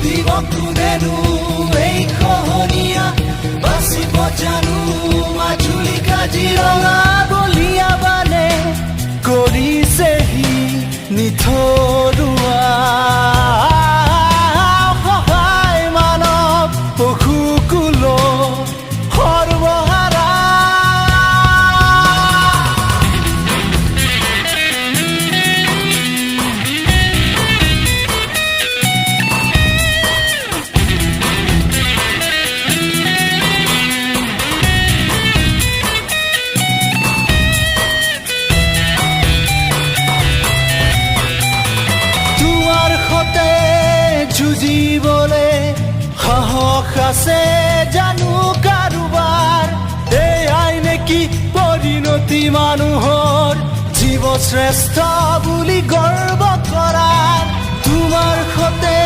দিব কোনেনো এই খহনীয়া বাচিব জানো মাজুলী কাজিৰঙা বলিয়া বানে কৰিছেহি নিথৰুৱা সহায় মানৱ পশুকুল সৰ্বহাৰা যুঁজিবলে সাহস আছে জানো কাৰোবাৰ এয়াই নেকি পৰিণতি মানুহৰ জীৱ শ্ৰেষ্ঠ বুলি গৰ্ব কৰাৰ তোমাৰ সতে